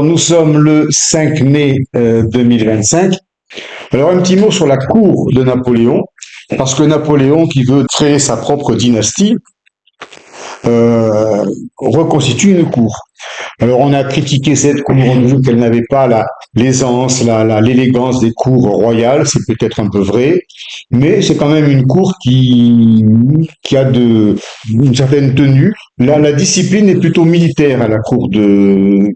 Nous sommes le 5 mai 2025. Alors un petit mot sur la cour de Napoléon, parce que Napoléon, qui veut créer sa propre dynastie, reconstitue une cour. Alors on a critiqué cette cour, on dit qu'elle n'avait pas l'aisance, l'élégance des cours royales, c'est peut-être un peu vrai, mais c'est quand même une cour qui a une certaine tenue. La discipline est plutôt militaire à la cour de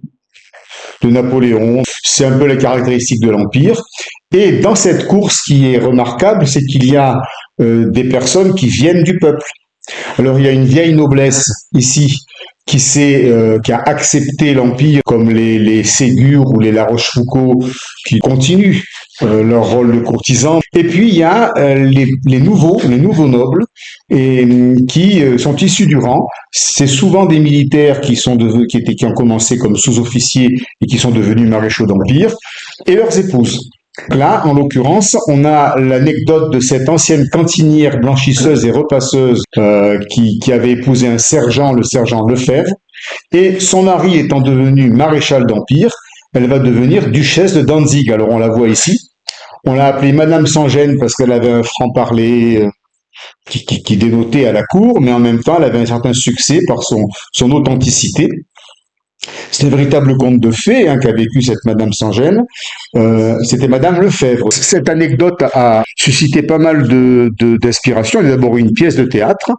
Napoléon. C'est un peu les caractéristiques de l'Empire. Et dans cette cour, ce qui est remarquable, c'est qu'il y a des personnes qui viennent du peuple. Alors il y a une vieille noblesse ici qui a accepté l'Empire, comme les Ségur ou les La Rochefoucauld, qui continuent leur rôle de courtisans. Et puis il y a les nouveaux nobles, qui sont issus du rang. C'est souvent des militaires qui ont commencé comme sous-officiers et qui sont devenus maréchaux d'Empire, et leurs épouses. Là, en l'occurrence, on a l'anecdote de cette ancienne cantinière blanchisseuse et repasseuse qui avait épousé un sergent, le sergent Lefebvre, et son mari étant devenu maréchal d'Empire, elle va devenir duchesse de Danzig. Alors on la voit ici. On l'a appelée Madame sans gêne parce qu'elle avait un franc-parler qui dénotait à la cour, mais en même temps, elle avait un certain succès par son authenticité. C'est un véritable conte de fées qu'a vécu cette Madame sans gêne. C'était Madame Lefebvre. Cette anecdote a suscité pas mal d'inspiration. Il y a d'abord une pièce de théâtre,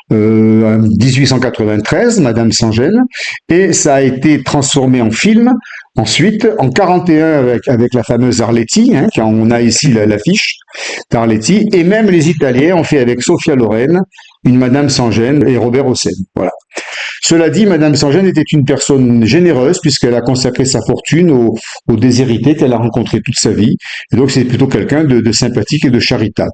1893, Madame sans gêne, et ça a été transformé en film. Ensuite, en 41, avec la fameuse Arletty, quand on a ici l'affiche d'Arletty, et même les Italiens ont fait avec Sophia Loren une Madame sans gêne et Robert Hossein. Voilà. Cela dit, Madame sans gêne était une personne généreuse puisqu'elle a consacré sa fortune aux déshérités qu'elle a rencontrés toute sa vie. Et donc c'est plutôt quelqu'un de sympathique et de charitable.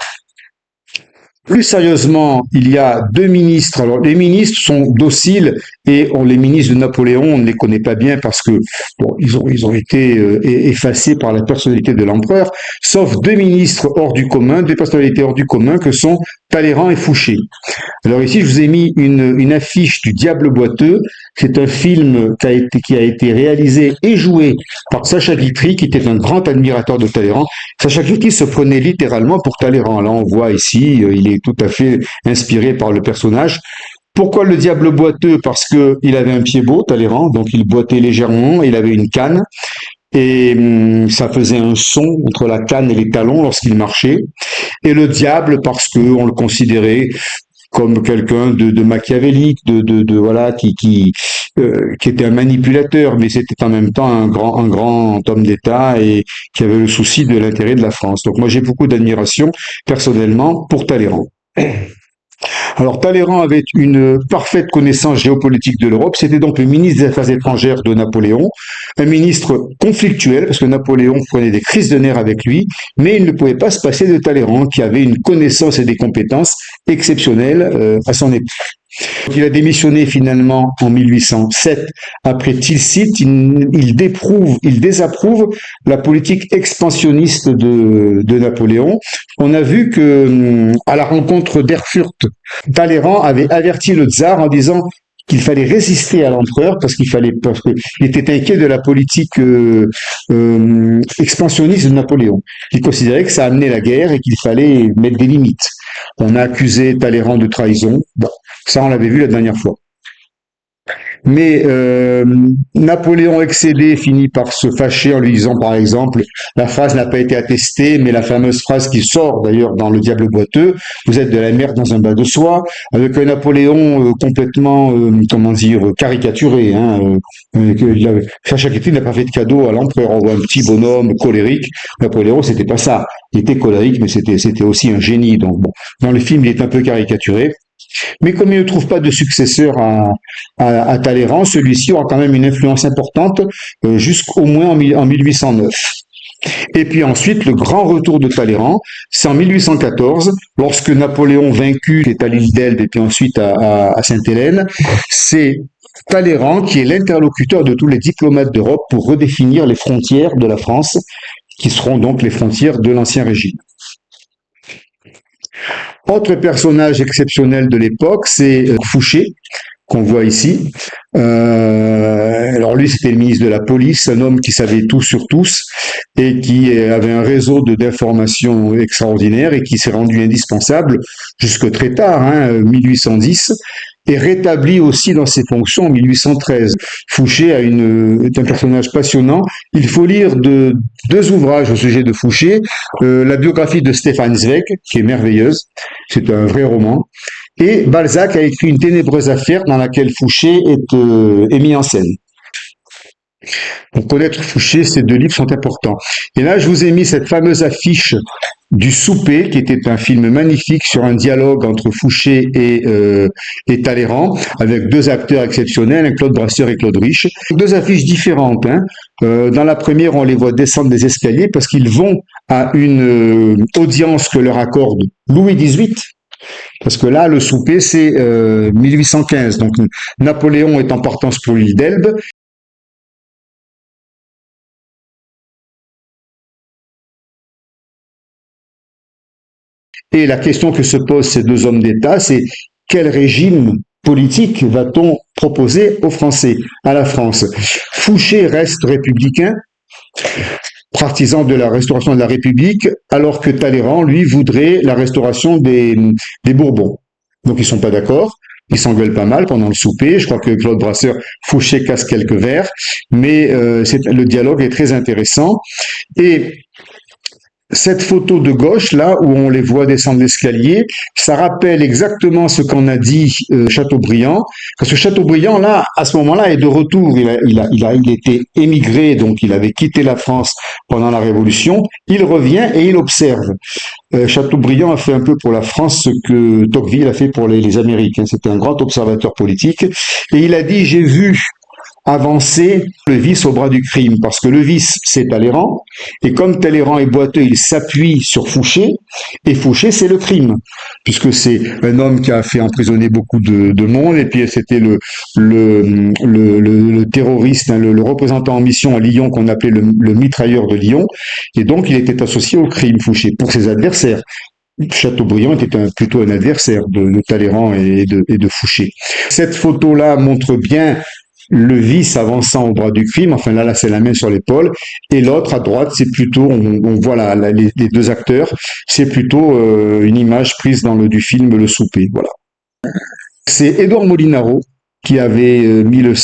Plus sérieusement, il y a deux ministres. Alors, les ministres sont dociles et les ministres de Napoléon, on ne les connaît pas bien parce que ils ont été effacés par la personnalité de l'empereur, sauf deux ministres hors du commun, deux personnalités hors du commun que sont Talleyrand et Fouché. Alors ici, je vous ai mis une affiche du Diable boiteux. C'est un film qui a été réalisé et joué par Sacha Guitry, qui était un grand admirateur de Talleyrand. Sacha Guitry se prenait littéralement pour Talleyrand. Là, on voit ici, il est tout à fait inspiré par le personnage. Pourquoi le Diable boiteux? Parce que il avait un pied beau, Talleyrand, donc il boitait légèrement, il avait une canne. Et ça faisait un son entre la canne et les talons lorsqu'il marchait. Et le diable parce que on le considérait comme quelqu'un de machiavélique, voilà, qui était un manipulateur, mais c'était en même temps un grand homme d'État et qui avait le souci de l'intérêt de la France. Donc moi j'ai beaucoup d'admiration personnellement pour Talleyrand. Alors Talleyrand avait une parfaite connaissance géopolitique de l'Europe, c'était donc le ministre des Affaires étrangères de Napoléon, un ministre conflictuel, parce que Napoléon prenait des crises de nerfs avec lui, mais il ne pouvait pas se passer de Talleyrand, qui avait une connaissance et des compétences exceptionnelles à son époque. Il a démissionné finalement en 1807 après Tilsit. Il désapprouve la politique expansionniste de Napoléon. On a vu que à la rencontre d'Erfurt, Talleyrand avait averti le tsar en disant qu'il fallait résister à l'empereur parce qu'il était inquiet de la politique expansionniste de Napoléon. Il considérait que ça amenait la guerre et qu'il fallait mettre des limites. On a accusé Talleyrand de trahison. Bon, ça on l'avait vu la dernière fois. Mais Napoléon excédé finit par se fâcher en lui disant, par exemple, la phrase n'a pas été attestée, mais la fameuse phrase qui sort d'ailleurs dans Le Diable boiteux, vous êtes de la merde dans un bas de soie, avec un Napoléon complètement, caricaturé. Sacha Guitry n'a pas fait de cadeau à l'empereur. On voit un petit bonhomme colérique. Napoléon, c'était pas ça. Il était colérique, mais c'était aussi un génie. Donc bon, dans le film, il est un peu caricaturé. Mais comme il ne trouve pas de successeur à Talleyrand, celui-ci aura quand même une influence importante jusqu'au moins en 1809. Et puis ensuite, le grand retour de Talleyrand, c'est en 1814, lorsque Napoléon vaincu est à l'île d'Elbe et puis ensuite à Sainte-Hélène, c'est Talleyrand qui est l'interlocuteur de tous les diplomates d'Europe pour redéfinir les frontières de la France, qui seront donc les frontières de l'Ancien Régime. Autre personnage exceptionnel de l'époque, c'est Fouché, qu'on voit ici. Alors lui, c'était le ministre de la police, un homme qui savait tout sur tous et qui avait un réseau d'informations extraordinaire et qui s'est rendu indispensable jusque très tard, 1810, et rétabli aussi dans ses fonctions en 1813. Fouché est un personnage passionnant. Il faut lire deux ouvrages au sujet de Fouché. La biographie de Stefan Zweig, qui est merveilleuse, c'est un vrai roman, et Balzac a écrit Une ténébreuse affaire dans laquelle Fouché est mis en scène. Pour connaître Fouché, ces deux livres sont importants. Et là, je vous ai mis cette fameuse affiche du Souper, qui était un film magnifique sur un dialogue entre Fouché et Talleyrand, avec deux acteurs exceptionnels, Claude Brasseur et Claude Rich. Deux affiches différentes. Dans la première, on les voit descendre des escaliers parce qu'ils vont à une audience que leur accorde Louis XVIII. Parce que là, le souper, c'est 1815. Donc, Napoléon est en partance pour l'île d'Elbe. Et la question que se posent ces deux hommes d'État, c'est quel régime politique va-t-on proposer aux Français, à la France? Fouché reste républicain, partisan de la restauration de la République, alors que Talleyrand, lui, voudrait la restauration des Bourbons. Donc ils sont pas d'accord. Ils s'engueulent pas mal pendant le souper. Je crois que Claude Brasseur, Fouché casse quelques verres, mais le dialogue est très intéressant. Et cette photo de gauche, là, où on les voit descendre l'escalier, ça rappelle exactement ce qu'en a dit Chateaubriand. Parce que Chateaubriand, là, à ce moment-là, est de retour. Il était émigré, donc il avait quitté la France pendant la Révolution. Il revient et il observe. Chateaubriand a fait un peu pour la France ce que Tocqueville a fait pour les Américains. C'était un grand observateur politique. Et il a dit, j'ai vu avancer le vice au bras du crime, parce que le vice, c'est Talleyrand, et comme Talleyrand est boiteux, il s'appuie sur Fouché, et Fouché, c'est le crime, puisque c'est un homme qui a fait emprisonner beaucoup de monde, et puis c'était le terroriste, le représentant en mission à Lyon qu'on appelait le mitrailleur de Lyon, et donc il était associé au crime, Fouché, pour ses adversaires. Chateaubriand était plutôt un adversaire de Talleyrand et de Fouché. Cette photo-là montre bien le vice avançant au bras du crime, enfin là c'est la main sur l'épaule, et l'autre à droite, c'est plutôt, on voit les deux acteurs, c'est plutôt une image prise du film Le Souper, voilà. C'est Édouard Molinaro qui avait mis le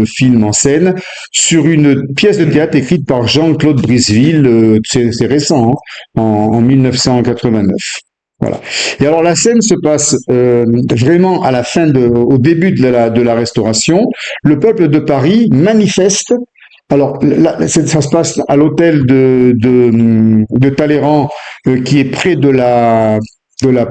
film en scène sur une pièce de théâtre écrite par Jean-Claude Briseville, c'est récent, en 1989. Voilà. Et alors la scène se passe vraiment à la fin au début de la Restauration. Le peuple de Paris manifeste. Alors là, ça se passe à l'hôtel de Talleyrand, qui est près de la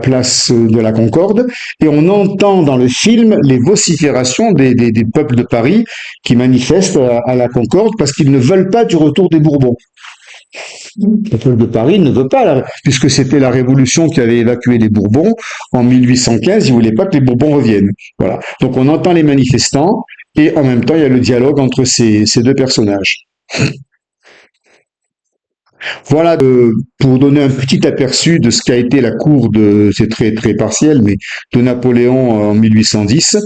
place de la Concorde, et on entend dans le film les vociférations des peuples de Paris qui manifestent à la Concorde parce qu'ils ne veulent pas du retour des Bourbons. Le peuple de Paris ne veut pas, puisque c'était la Révolution qui avait évacué les Bourbons en 1815, ils ne voulaient pas que les Bourbons reviennent. Voilà. Donc on entend les manifestants et en même temps il y a le dialogue entre ces deux personnages. Voilà pour donner un petit aperçu de ce qu'a été la cour c'est très très partiel, mais de Napoléon en 1810.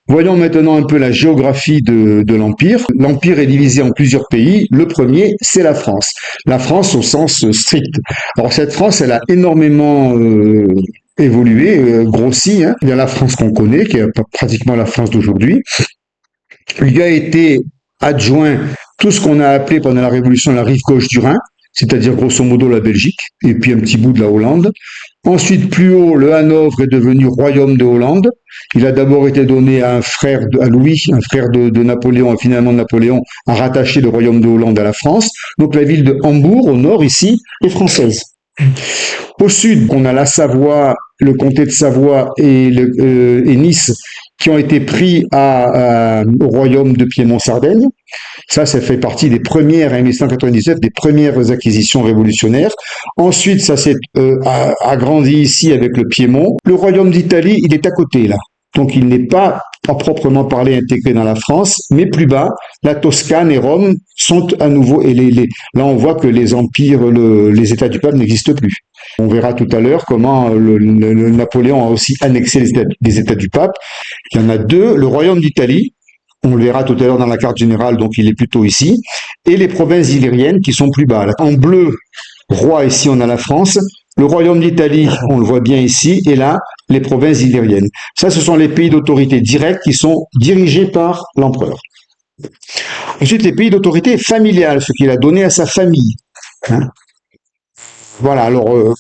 Voyons maintenant un peu la géographie de l'Empire. L'Empire est divisé en plusieurs pays. Le premier, c'est la France. La France au sens strict. Alors cette France, elle a énormément évolué, grossi. Il y a la France qu'on connaît, qui est pratiquement la France d'aujourd'hui. Il y a été adjoint tout ce qu'on a appelé pendant la Révolution la rive gauche du Rhin, c'est-à-dire grosso modo la Belgique, et puis un petit bout de la Hollande. Ensuite, plus haut, le Hanovre est devenu royaume de Hollande. Il a d'abord été donné à à Louis, un frère de Napoléon, et finalement Napoléon a rattaché le royaume de Hollande à la France. Donc la ville de Hambourg, au nord ici, est française. Au sud, on a la Savoie, le comté de Savoie et Nice, qui ont été pris au royaume de Piémont-Sardaigne. Ça fait partie des premières, en 1899, des premières acquisitions révolutionnaires. Ensuite, ça s'est agrandi ici avec le Piémont. Le royaume d'Italie, il est à côté, là. Donc, il n'est pas à proprement parler intégré dans la France, mais plus bas, la Toscane et Rome sont à nouveau, et là, on voit que les empires, les États du pape n'existent plus. On verra tout à l'heure comment Napoléon a aussi annexé les États du pape. Il y en a deux, le royaume d'Italie, On le verra tout à l'heure dans la carte générale, donc il est plutôt ici. Et les provinces illyriennes qui sont plus bas. En bleu, roi, ici on a la France. Le royaume d'Italie, on le voit bien ici. Et là, les provinces illyriennes. Ça, ce sont les pays d'autorité directe qui sont dirigés par l'empereur. Ensuite, les pays d'autorité familiale, ce qu'il a donné à sa famille. Hein. Voilà, alors,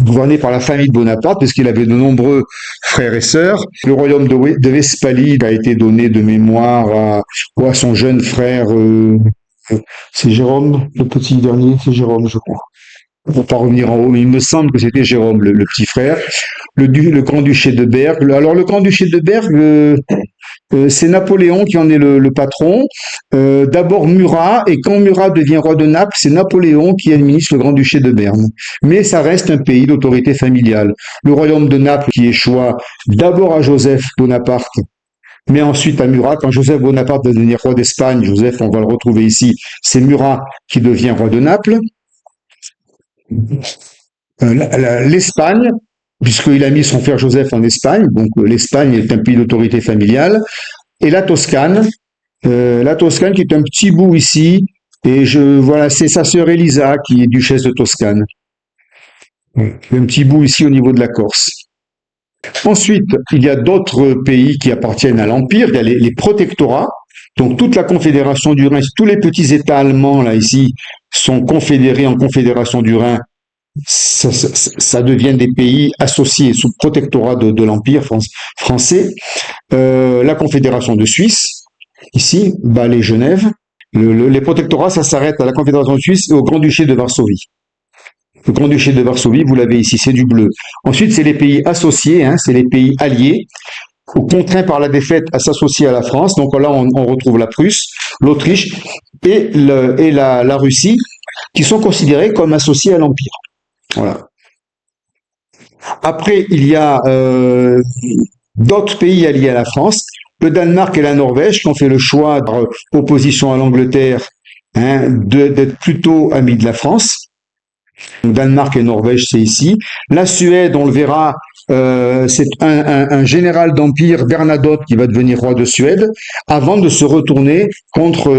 gouverné par la famille de Bonaparte, puisqu'il avait de nombreux frères et sœurs. Le royaume de Westphalie a été donné de mémoire à son jeune frère, c'est Jérôme, le petit dernier, c'est Jérôme, je crois. On ne va pas revenir en haut, mais il me semble que c'était Jérôme, le petit frère. Le grand-duché de Berg. Alors, le grand-duché de Berg, c'est Napoléon qui en est le patron. D'abord Murat, et quand Murat devient roi de Naples, c'est Napoléon qui administre le Grand-Duché de Berne. Mais ça reste un pays d'autorité familiale. Le royaume de Naples qui échoua d'abord à Joseph Bonaparte, mais ensuite à Murat. Quand Joseph Bonaparte va devenir roi d'Espagne, Joseph, on va le retrouver ici, c'est Murat qui devient roi de Naples. L'Espagne, puisqu'il a mis son frère Joseph en Espagne, donc l'Espagne est un pays d'autorité familiale, et la Toscane qui est un petit bout ici, et voilà, c'est sa sœur Elisa qui est duchesse de Toscane. Un petit bout ici au niveau de la Corse. Ensuite, il y a d'autres pays qui appartiennent à l'Empire, il y a les protectorats, donc toute la confédération du Rhin, tous les petits États allemands là ici sont confédérés en confédération du Rhin. Ça devient des pays associés sous protectorat de l'Empire français. La Confédération de Suisse, ici, Bâle et Genève. Les protectorats, ça s'arrête à la Confédération de Suisse et au Grand-Duché de Varsovie. Le Grand-Duché de Varsovie, vous l'avez ici, c'est du bleu. Ensuite, c'est les pays associés, hein, c'est les pays alliés, contraints par la défaite à s'associer à la France. Donc là, on retrouve la Prusse, l'Autriche et la Russie, qui sont considérés comme associés à l'Empire. Voilà. Après, il y a d'autres pays alliés à la France, le Danemark et la Norvège, qui ont fait le choix, par opposition à l'Angleterre, hein, d'être plutôt amis de la France. Danemark et Norvège, c'est ici. La Suède, on le verra, c'est un général d'empire, Bernadotte, qui va devenir roi de Suède, avant de se retourner contre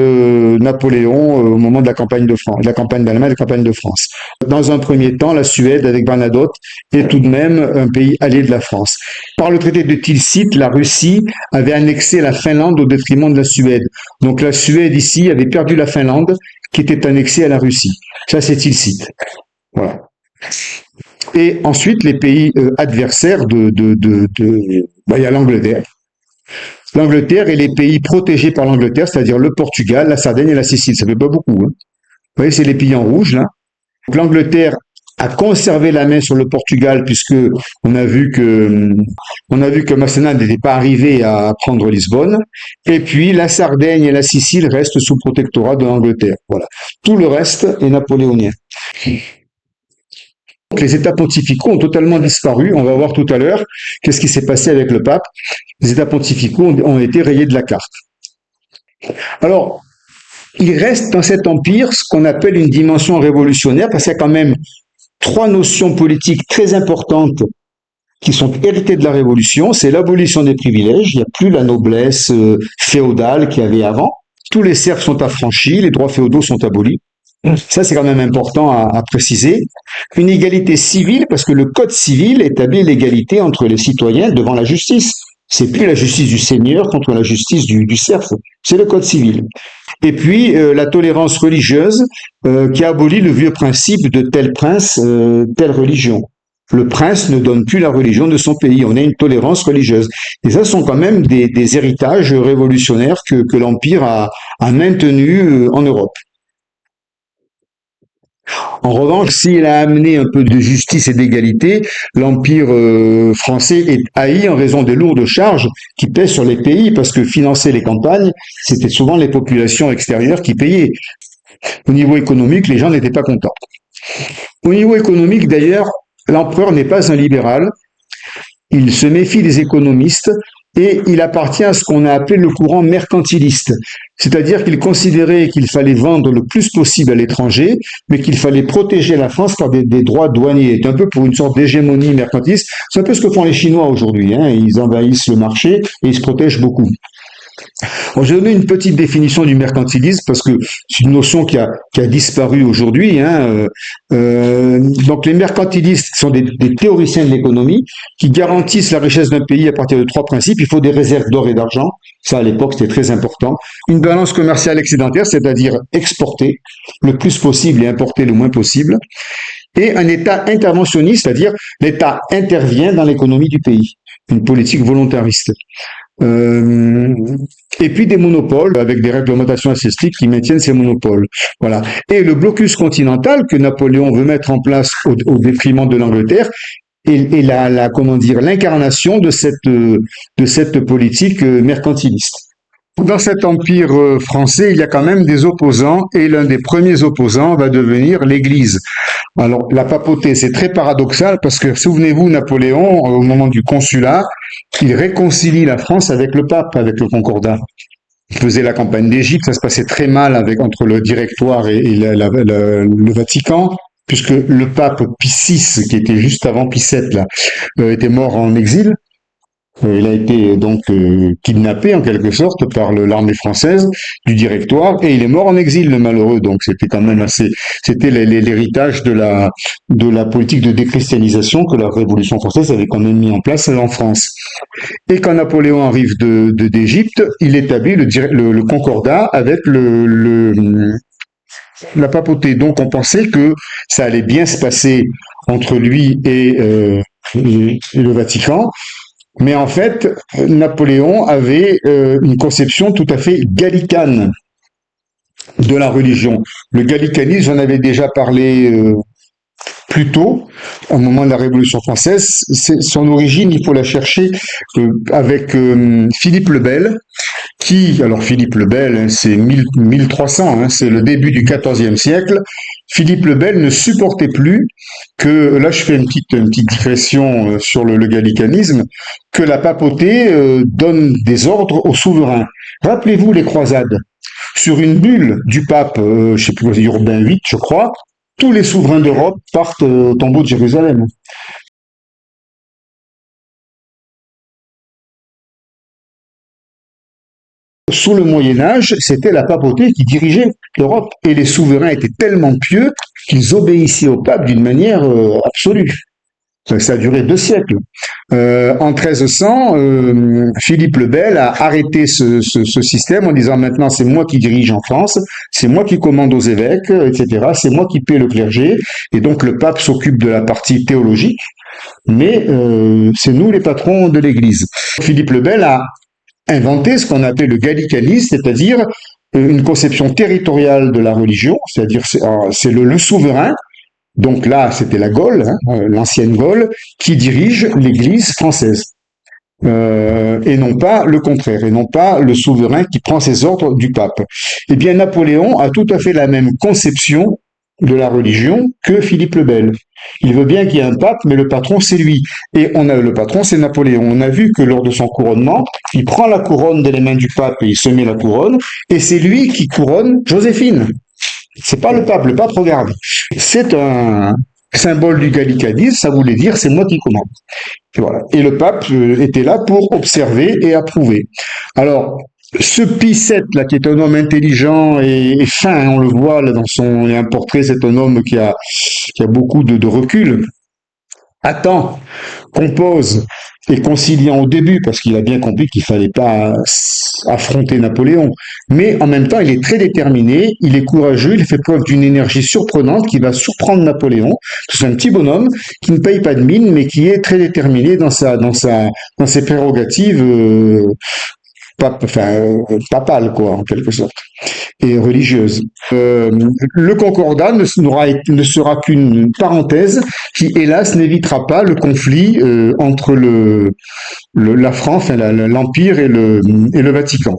Napoléon au moment de la campagne de France, la campagne d'Allemagne, la campagne de France. Dans un premier temps, la Suède, avec Bernadotte, est tout de même un pays allié de la France. Par le traité de Tilsit, la Russie avait annexé la Finlande au détriment de la Suède. Donc la Suède, ici, avait perdu la Finlande, qui était annexée à la Russie. Ça, c'est Tilsit. Voilà. Et ensuite, les pays adversaires il y a l'Angleterre. L'Angleterre et les pays protégés par l'Angleterre, c'est-à-dire le Portugal, la Sardaigne et la Sicile. Ça fait pas beaucoup. Hein. Vous voyez, c'est les pays en rouge, là. Donc, l'Angleterre a conservé la main sur le Portugal puisque on a vu que Masséna n'était pas arrivé à prendre Lisbonne. Et puis, la Sardaigne et la Sicile restent sous protectorat de l'Angleterre. Voilà. Tout le reste est napoléonien. Les États pontificaux ont totalement disparu. On va voir tout à l'heure qu'est-ce qui s'est passé avec le pape. Les États pontificaux ont été rayés de la carte. Alors, il reste dans cet empire ce qu'on appelle une dimension révolutionnaire, parce qu'il y a quand même trois notions politiques très importantes qui sont héritées de la Révolution. C'est l'abolition des privilèges. Il n'y a plus la noblesse féodale qu'il y avait avant. Tous les serfs sont affranchis, les droits féodaux sont abolis. Ça, c'est quand même important à préciser. Une égalité civile, parce que le Code civil établit l'égalité entre les citoyens devant la justice. C'est plus la justice du seigneur contre la justice du serf. C'est le Code civil. Et puis, la tolérance religieuse, qui abolit le vieux principe de tel prince, telle religion. Le prince ne donne plus la religion de son pays. On a une tolérance religieuse. Et ça, ce sont quand même des héritages révolutionnaires que l'Empire a maintenus en Europe. En revanche, s'il a amené un peu de justice et d'égalité, l'Empire français est haï en raison des lourdes charges qui pèsent sur les pays, parce que financer les campagnes, c'était souvent les populations extérieures qui payaient. Au niveau économique, les gens n'étaient pas contents. Au niveau économique, d'ailleurs, l'empereur n'est pas un libéral, il se méfie des économistes, et il appartient à ce qu'on a appelé le courant mercantiliste. C'est-à-dire qu'il considérait qu'il fallait vendre le plus possible à l'étranger, mais qu'il fallait protéger la France par des droits douaniers. C'est un peu pour une sorte d'hégémonie mercantiliste. C'est un peu ce que font les Chinois aujourd'hui. Hein. Ils envahissent le marché et ils se protègent beaucoup. Bon, j'ai donné une petite définition du mercantilisme parce que c'est une notion qui a disparu aujourd'hui, hein. Donc les mercantilistes sont des théoriciens de l'économie qui garantissent la richesse d'un pays à partir de trois principes. Il faut des réserves d'or et d'argent. Ça, à l'époque, c'était très important. Une balance commerciale excédentaire, c'est-à-dire exporter le plus possible et importer le moins possible. Et un État interventionniste, c'est-à-dire l'État intervient dans l'économie du pays. Une politique volontariste. Euh, et puis des monopoles avec des réglementations assez strictes qui maintiennent ces monopoles. Voilà. Et le blocus continental que Napoléon veut mettre en place au détriment de l'Angleterre est comment dire, l'incarnation de cette politique mercantiliste. Dans cet empire français, il y a quand même des opposants et l'un des premiers opposants va devenir l'Église. Alors, la papauté, c'est très paradoxal parce que, souvenez-vous, Napoléon, au moment du consulat, il réconcilie la France avec le pape, avec le concordat. Il faisait la campagne d'Égypte, ça se passait très mal entre le directoire et le Vatican, puisque le pape Pie VI, qui était juste avant Pie VII, là, était mort en exil. Il a été donc kidnappé en quelque sorte par l'armée française du directoire et il est mort en exil, le malheureux. Donc c'était quand même c'était l'héritage de la politique de déchristianisation que la Révolution française avait quand même mis en place en France. Et quand Napoléon arrive d'Égypte, il établit le concordat avec la papauté. Donc on pensait que ça allait bien se passer entre lui et le Vatican. Mais en fait, Napoléon avait une conception tout à fait gallicane de la religion. Le gallicanisme, j'en avais déjà parlé plus tôt, au moment de la Révolution française. Son origine, il faut la chercher avec Philippe le Bel, alors Philippe le Bel, hein, c'est 1300, hein, c'est le début du XIVe siècle. Philippe le Bel ne supportait plus que, là je fais une petite digression sur le gallicanisme, que la papauté donne des ordres aux souverains. Rappelez-vous les croisades. Sur une bulle du pape, je sais plus, Urbain VIII, je crois, tous les souverains d'Europe partent au tombeau de Jérusalem. Sous le Moyen Âge, c'était la papauté qui dirigeait l'Europe et les souverains étaient tellement pieux qu'ils obéissaient au pape d'une manière absolue. Ça a duré 2 siècles. En 1300, Philippe le Bel a arrêté ce système en disant maintenant c'est moi qui dirige en France, c'est moi qui commande aux évêques, etc. C'est moi qui paie le clergé et donc le pape s'occupe de la partie théologique, mais c'est nous les patrons de l'Église. Philippe le Bel a inventé ce qu'on appelle le gallicanisme, c'est-à-dire une conception territoriale de la religion, c'est-à-dire c'est le souverain. Donc là, c'était la Gaule, hein, l'ancienne Gaule, qui dirige l'Église française. Et non pas le contraire, et non pas le souverain qui prend ses ordres du pape. Eh bien, Napoléon a tout à fait la même conception de la religion que Philippe le Bel. Il veut bien qu'il y ait un pape, mais le patron, c'est lui. Et le patron, c'est Napoléon. On a vu que lors de son couronnement, il prend la couronne des mains du pape et il se met la couronne, et c'est lui qui couronne Joséphine. C'est pas le pape regarde. C'est un symbole du gallicanisme, ça voulait dire c'est moi qui commande. Et voilà. Et le pape était là pour observer et approuver. Alors, ce Pie VII, là, qui est un homme intelligent et fin, on le voit là, il y a un portrait, c'est un homme qui a beaucoup de recul, attend, compose et conciliant au début, parce qu'il a bien compris qu'il fallait pas affronter Napoléon. Mais en même temps, il est très déterminé, il est courageux, il fait preuve d'une énergie surprenante qui va surprendre Napoléon. C'est un petit bonhomme qui ne paye pas de mine, mais qui est très déterminé dans ses prérogatives papales, quoi, en quelque sorte, et religieuse. Le concordat ne sera qu'une parenthèse qui, hélas, n'évitera pas le conflit entre la France, l'Empire et le Vatican.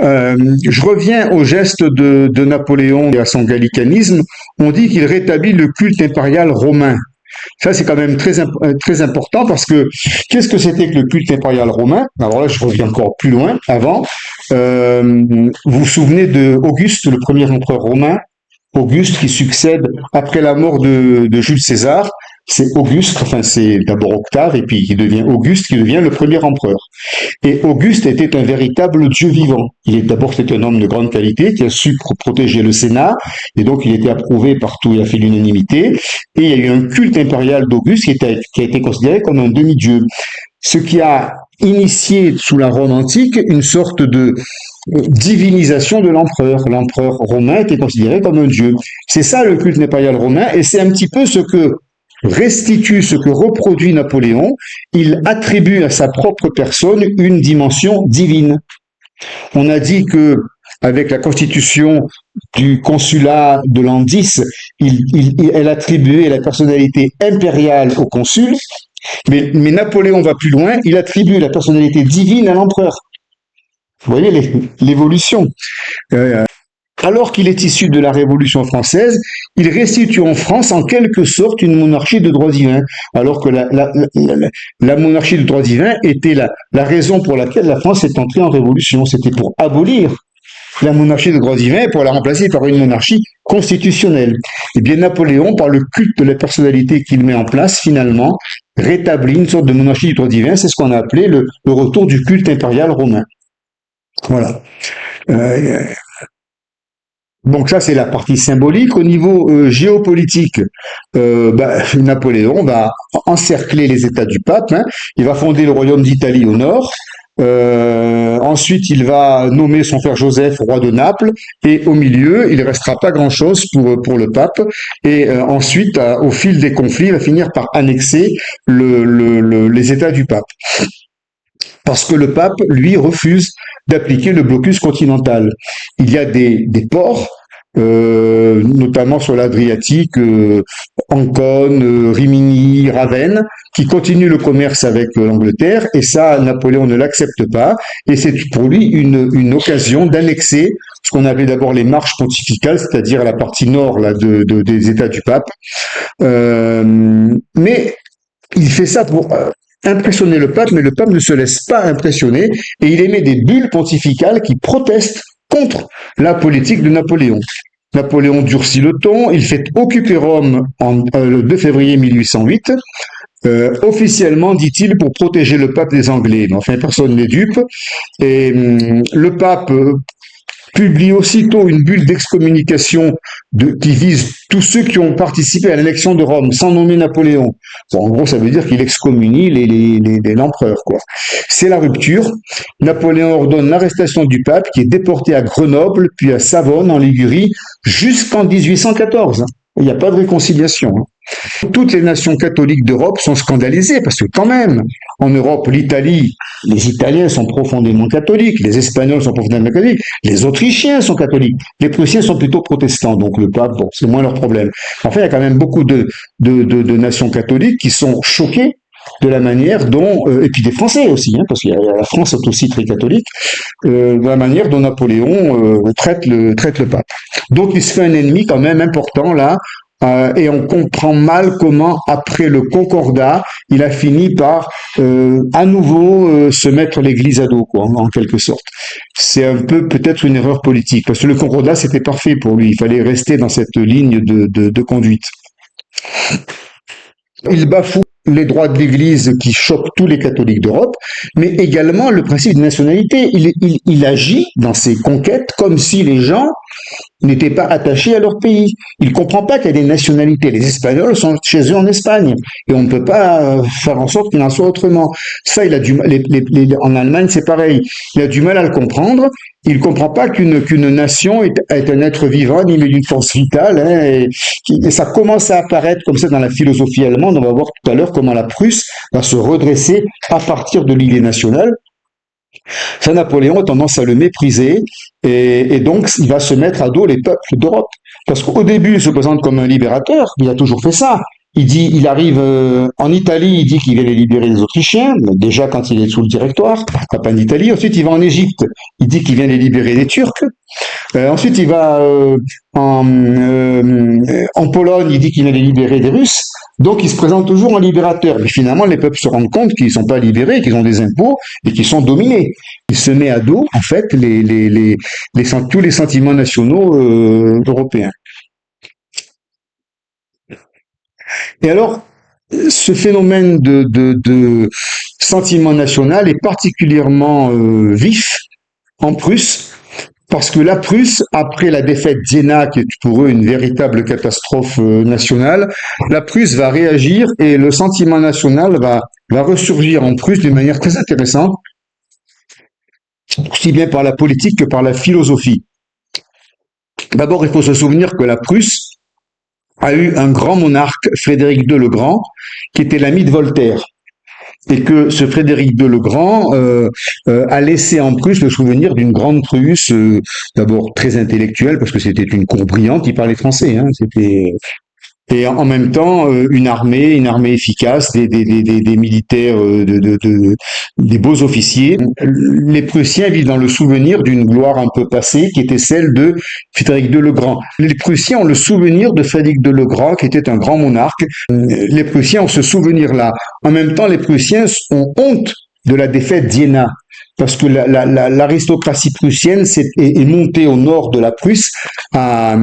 Je reviens au geste de Napoléon et à son gallicanisme. On dit qu'il rétablit le culte impérial romain. Ça, c'est quand même très important parce que qu'est-ce que c'était que le culte impérial romain? Alors là, je reviens encore plus loin, avant. Vous vous souvenez de Auguste, le premier empereur romain, Auguste qui succède après la mort de Jules César. c'est Auguste, enfin c'est d'abord Octave, et puis qui devient Auguste, qui devient le premier empereur. Et Auguste était un véritable dieu vivant. D'abord, c'était un homme de grande qualité qui a su protéger le Sénat, et donc il était approuvé partout, il a fait l'unanimité, et il y a eu un culte impérial d'Auguste qui a été considéré comme un demi-dieu. Ce qui a initié sous la Rome antique une sorte de divinisation de l'empereur. L'empereur romain était considéré comme un dieu. C'est ça le culte impérial romain, et c'est un petit peu ce que restitue, ce que reproduit Napoléon. Il attribue à sa propre personne une dimension divine. On a dit que avec la constitution du consulat de l'an 10, elle attribuait la personnalité impériale au consul, mais Napoléon va plus loin, il attribue la personnalité divine à l'empereur. Vous voyez l'évolution. Euh, alors qu'il est issu de la Révolution française, il restitue en France en quelque sorte une monarchie de droit divin, alors que la monarchie de droit divin était la raison pour laquelle la France est entrée en révolution. C'était pour abolir la monarchie de droit divin pour la remplacer par une monarchie constitutionnelle. Et bien Napoléon, par le culte de la personnalité qu'il met en place, finalement, rétablit une sorte de monarchie du droit divin. C'est ce qu'on a appelé le retour du culte impérial romain. Voilà. Euh, donc ça, c'est la partie symbolique. Au niveau géopolitique, Napoléon va encercler les États du pape. Hein. Il va fonder le royaume d'Italie au nord. Ensuite, il va nommer son frère Joseph roi de Naples. Et au milieu, il ne restera pas grand-chose pour le pape. Et ensuite, au fil des conflits, il va finir par annexer les États du pape. Parce que le pape, lui, refuse d'appliquer le blocus continental. Il y a des ports, notamment sur l'Adriatique, Ancône, Rimini, Ravenne, qui continuent le commerce avec l'Angleterre, et ça, Napoléon ne l'accepte pas, et c'est pour lui une occasion d'annexer ce qu'on appelait d'abord les marches pontificales, c'est-à-dire la partie nord là, des États du pape. Mais il fait ça pour impressionner le pape, mais le pape ne se laisse pas impressionner et il émet des bulles pontificales qui protestent contre la politique de Napoléon. Napoléon durcit le ton, il fait occuper Rome le 2 février 1808, officiellement, dit-il, pour protéger le pape des Anglais. Mais enfin, personne n'est dupe. Et le pape publie aussitôt une bulle d'excommunication qui vise tous ceux qui ont participé à l'annexion de Rome, sans nommer Napoléon. Bon, en gros, ça veut dire qu'il excommunie l'empereur, quoi. C'est la rupture. Napoléon ordonne l'arrestation du pape, qui est déporté à Grenoble, puis à Savone, en Ligurie, jusqu'en 1814. Il n'y a pas de réconciliation. Toutes les nations catholiques d'Europe sont scandalisées parce que quand même, en Europe, l'Italie, les Italiens sont profondément catholiques, les Espagnols sont profondément catholiques, les Autrichiens sont catholiques, les Prussiens sont plutôt protestants, donc le pape, bon, c'est moins leur problème. Enfin, il y a quand même beaucoup de nations catholiques qui sont choquées de la manière dont, et puis des Français aussi, hein, parce que la France est aussi très catholique, de la manière dont Napoléon traite le pape. Donc il se fait un ennemi quand même important là, et on comprend mal comment, après le Concordat, il a fini par à nouveau se mettre l'Église à dos, quoi, en quelque sorte. C'est un peu peut-être une erreur politique, parce que le Concordat c'était parfait pour lui, il fallait rester dans cette ligne de conduite. Il bafoue les droits de l'Église qui choquent tous les catholiques d'Europe, mais également le principe de nationalité. Il agit dans ses conquêtes comme si les gens n'étaient pas attachés à leur pays. Il ne comprend pas qu'il y a des nationalités. Les Espagnols sont chez eux en Espagne et on ne peut pas faire en sorte qu'il en soit autrement. Ça, il a du mal. En Allemagne, c'est pareil. Il a du mal à le comprendre. Il ne comprend pas qu'une nation est un être vivant, animé d'une force vitale. Hein, et ça commence à apparaître comme ça dans la philosophie allemande. On va voir tout à l'heure comment la Prusse va se redresser à partir de l'idée nationale. Ça, Napoléon a tendance à le mépriser et donc il va se mettre à dos les peuples d'Europe. Parce qu'au début, il se présente comme un libérateur, il a toujours fait ça. Il arrive en Italie, il dit qu'il vient les libérer des Autrichiens, déjà quand il est sous le directoire, pas d'Italie. Ensuite, il va en Égypte, il dit qu'il vient les libérer des Turcs. Ensuite, il va en Pologne, il dit qu'il vient les libérer des Russes. Donc, il se présente toujours en libérateur. Mais finalement, les peuples se rendent compte qu'ils ne sont pas libérés, qu'ils ont des impôts et qu'ils sont dominés. Il se met à dos, en fait, tous les sentiments nationaux européens. Et alors, Ce phénomène de sentiment national est particulièrement vif en Prusse, parce que la Prusse, après la défaite d'Iéna, qui est pour eux une véritable catastrophe nationale, la Prusse va réagir et le sentiment national va ressurgir en Prusse d'une manière très intéressante, aussi bien par la politique que par la philosophie. D'abord, il faut se souvenir que la Prusse a eu un grand monarque, Frédéric II le Grand, qui était l'ami de Voltaire. Et que ce Frédéric II le Grand a laissé en Prusse le souvenir d'une grande Prusse, d'abord très intellectuelle, parce que c'était une cour brillante, il parlait français, hein, c'était et en même temps une armée efficace, des militaires, des beaux officiers. Les Prussiens vivent dans le souvenir d'une gloire un peu passée, qui était celle de Frédéric II le Grand. Les Prussiens ont le souvenir de Frédéric II le Grand, qui était un grand monarque. Les Prussiens ont ce souvenir-là. En même temps, les Prussiens ont honte de la défaite d'Iéna, parce que l'aristocratie prussienne est montée au nord de la Prusse, à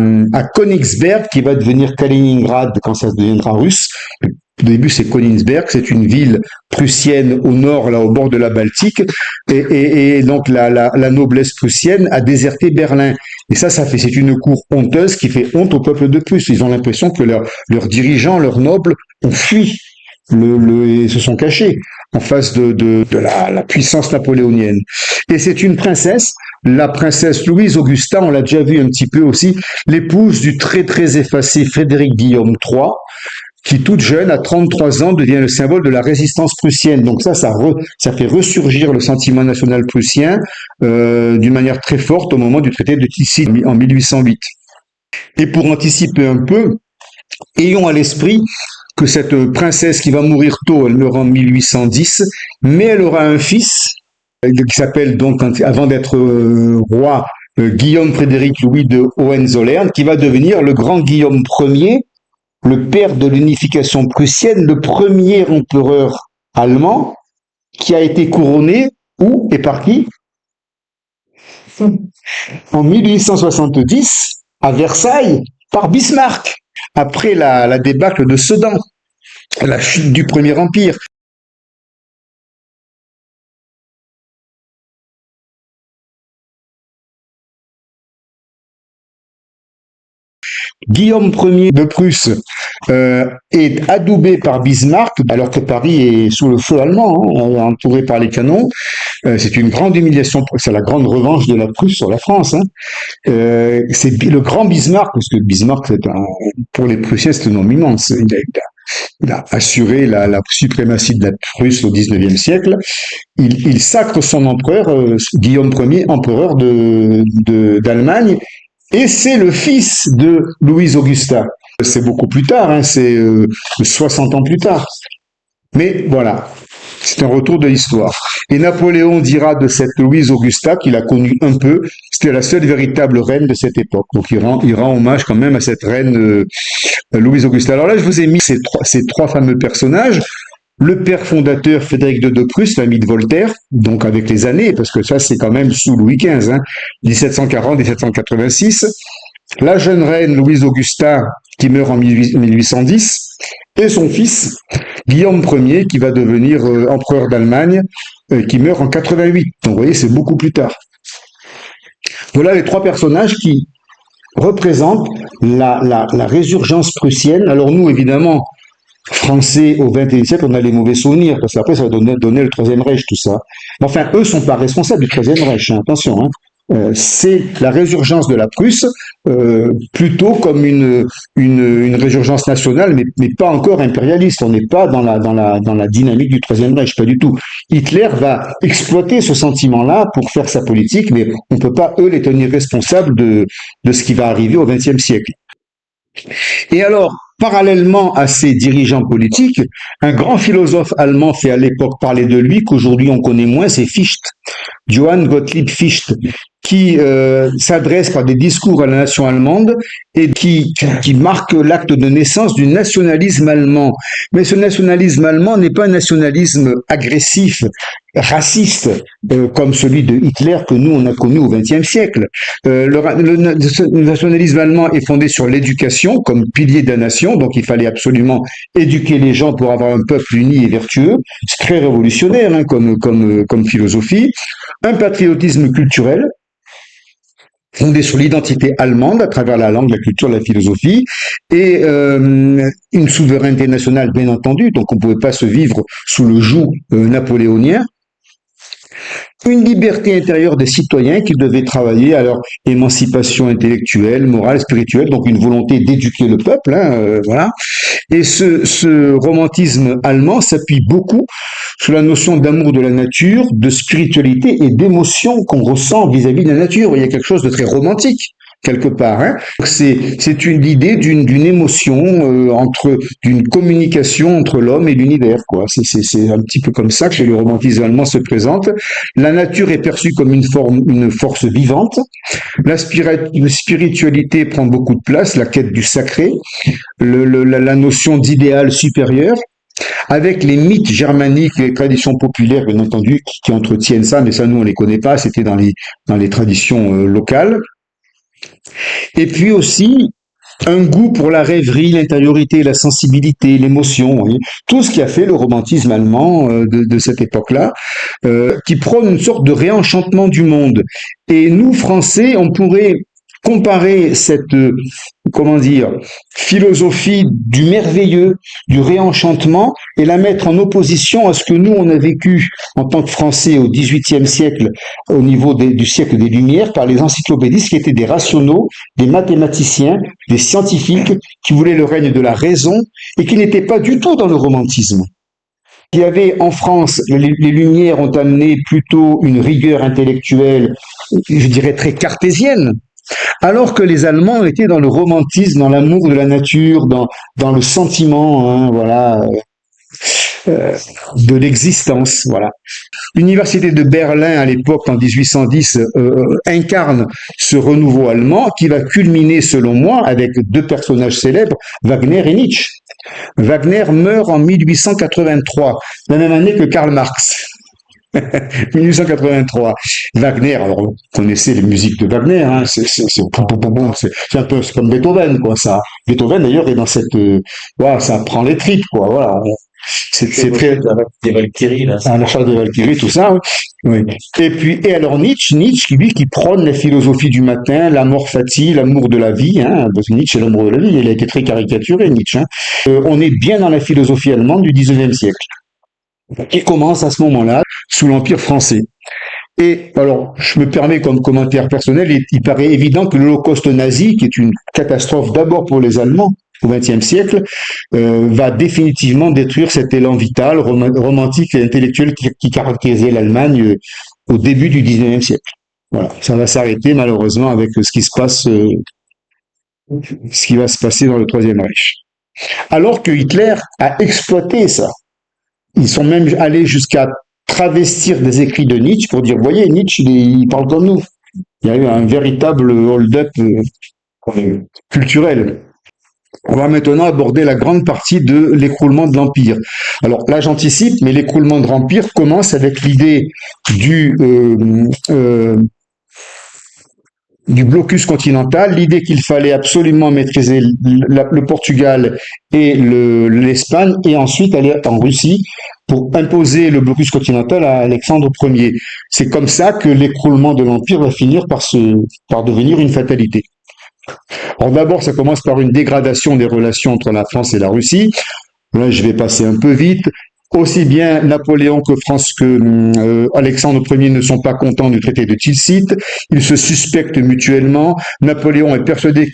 Königsberg, qui va devenir Kaliningrad quand ça deviendra russe. Au début, c'est Königsberg, c'est une ville prussienne au nord, là, au bord de la Baltique, et donc la noblesse prussienne a déserté Berlin. Et c'est une cour honteuse qui fait honte au peuple de Prusse. Ils ont l'impression que leurs dirigeants, leurs nobles, ont fui et se sont cachés en face de la puissance napoléonienne. Et c'est une princesse, la princesse Louise Augusta, on l'a déjà vu un petit peu aussi, l'épouse du très très effacé Frédéric Guillaume III, qui toute jeune, à 33 ans, devient le symbole de la résistance prussienne. Donc ça fait ressurgir le sentiment national prussien d'une manière très forte au moment du traité de Tilsit en 1808. Et pour anticiper un peu, ayons à l'esprit que cette princesse qui va mourir tôt, elle meurt en 1810, mais elle aura un fils qui s'appelle donc, avant d'être roi, Guillaume Frédéric Louis de Hohenzollern, qui va devenir le grand Guillaume Ier, le père de l'unification prussienne, le premier empereur allemand qui a été couronné, où et par qui? En 1870, à Versailles, par Bismarck, après la débâcle de Sedan, la chute du Premier Empire. Guillaume Ier de Prusse est adoubé par Bismarck, alors que Paris est sous le feu allemand, hein, entouré par les canons. C'est une grande humiliation, c'est la grande revanche de la Prusse sur la France. Hein. C'est le grand Bismarck, parce que Bismarck, pour les Prussiens, c'est un homme immense. Il a assuré la suprématie de la Prusse au XIXe siècle. Il sacre son empereur, Guillaume Ier, empereur d'Allemagne, et c'est le fils de Louise Augusta. C'est beaucoup plus tard, hein, c'est 60 ans plus tard. Mais voilà, c'est un retour de l'histoire. Et Napoléon dira de cette Louise Augusta, qu'il a connue un peu, c'était la seule véritable reine de cette époque. Donc il rend hommage quand même à cette reine Louise Augusta. Alors là, je vous ai mis ces trois fameux personnages. Le père fondateur Frédéric II de Prusse, l'ami de Voltaire, donc avec les années, parce que ça c'est quand même sous Louis XV, hein, 1740-1786. La jeune reine Louise Augusta, qui meurt en 1810, et son fils Guillaume Ier, qui va devenir empereur d'Allemagne, qui meurt en 88. Donc vous voyez, c'est beaucoup plus tard. Voilà les trois personnages qui représentent la résurgence prussienne. Alors nous, évidemment, Français au XXe siècle, on a les mauvais souvenirs, parce qu'après ça va donner le Troisième Reich, tout ça. Mais enfin, eux sont pas responsables du Troisième Reich, hein, attention. Hein. C'est la résurgence de la Prusse, plutôt comme une résurgence nationale, mais pas encore impérialiste. On n'est pas dans la dynamique du Troisième Reich, pas du tout. Hitler va exploiter ce sentiment-là pour faire sa politique, mais on ne peut pas, eux, les tenir responsables de ce qui va arriver au XXe siècle. Et alors, parallèlement à ces dirigeants politiques, un grand philosophe allemand fait à l'époque parler de lui, qu'aujourd'hui on connaît moins, c'est Fichte. Johann Gottlieb Fichte, qui s'adresse par des discours à la nation allemande et qui marque l'acte de naissance du nationalisme allemand. Mais ce nationalisme allemand n'est pas un nationalisme agressif, raciste, comme celui de Hitler que nous, on a connu au XXe siècle. Le nationalisme allemand est fondé sur l'éducation comme pilier de la nation, donc il fallait absolument éduquer les gens pour avoir un peuple uni et vertueux. C'est très révolutionnaire hein, comme philosophie. Un patriotisme culturel, fondé sur l'identité allemande à travers la langue, la culture, la philosophie, et une souveraineté nationale, bien entendu, donc on ne pouvait pas se vivre sous le joug napoléonien. Une liberté intérieure des citoyens qui devaient travailler à leur émancipation intellectuelle, morale, spirituelle, donc une volonté d'éduquer le peuple, hein, voilà. Et ce romantisme allemand s'appuie beaucoup sur la notion d'amour de la nature, de spiritualité et d'émotion qu'on ressent vis-à-vis de la nature. Il y a quelque chose de très romantique quelque part. Hein. C'est une idée d'une émotion d'une communication entre l'homme et l'univers. Quoi. C'est un petit peu comme ça que le romantisme allemand se présente. La nature est perçue comme une force vivante. La spiritualité prend beaucoup de place, la quête du sacré, la notion d'idéal supérieur, avec les mythes germaniques et les traditions populaires, bien entendu, qui entretiennent ça, mais ça, nous, on les connaît pas, c'était dans les traditions locales. Et puis aussi, un goût pour la rêverie, l'intériorité, la sensibilité, l'émotion, oui. Tout ce qui a fait le romantisme allemand de cette époque-là, qui prône une sorte de réenchantement du monde. Et nous, Français, on pourrait comparer cette, philosophie du merveilleux, du réenchantement, et la mettre en opposition à ce que nous, on a vécu en tant que Français au XVIIIe siècle, au niveau du siècle des Lumières, par les encyclopédistes qui étaient des rationaux, des mathématiciens, des scientifiques, qui voulaient le règne de la raison, et qui n'étaient pas du tout dans le romantisme. Il y avait en France, les Lumières ont amené plutôt une rigueur intellectuelle, je dirais très cartésienne, alors que les Allemands étaient dans le romantisme, dans l'amour de la nature, dans le sentiment, hein, voilà, de l'existence, voilà. L'université de Berlin à l'époque, en 1810, incarne ce renouveau allemand qui va culminer, selon moi, avec deux personnages célèbres, Wagner et Nietzsche. Wagner meurt en 1883, la même année que Karl Marx. 1883. Wagner, alors vous connaissez les musiques de Wagner, hein, c'est un peu comme Beethoven, quoi, ça. Beethoven d'ailleurs est dans cette, voilà, ça prend les tripes, quoi, voilà. C'est très des Valkyries, là. la charge des Valkyries, tout ça. Oui. Et alors Nietzsche, lui, qui prône la philosophie du matin, l'amor fati, l'amour de la vie, hein, parce que Nietzsche est l'amour de la vie, il a été très caricaturé, Nietzsche. Hein. On est bien dans la philosophie allemande du 19e siècle, qui commence à ce moment-là, sous l'Empire français. Et alors, je me permets comme commentaire personnel, il paraît évident que l'Holocauste nazi, qui est une catastrophe d'abord pour les Allemands au XXe siècle, va définitivement détruire cet élan vital, romantique et intellectuel qui caractérisait l'Allemagne au début du XIXe siècle. Voilà, ça va s'arrêter malheureusement avec ce qui va se passer dans le Troisième Reich. Alors que Hitler a exploité ça. Ils sont même allés jusqu'à travestir des écrits de Nietzsche pour dire, voyez, Nietzsche, il parle comme nous. Il y a eu un véritable hold-up culturel. On va maintenant aborder la grande partie de l'écroulement de l'Empire. Alors là, j'anticipe, mais l'écroulement de l'Empire commence avec l'idée du blocus continental, l'idée qu'il fallait absolument maîtriser le Portugal et l'Espagne, et ensuite aller en Russie pour imposer le blocus continental à Alexandre Ier. C'est comme ça que l'écroulement de l'Empire va finir par devenir une fatalité. Alors d'abord, ça commence par une dégradation des relations entre la France et la Russie. Là, je vais passer un peu vite. Aussi bien Napoléon que Alexandre Ier ne sont pas contents du traité de Tilsit. Ils se suspectent mutuellement. Napoléon est persuadé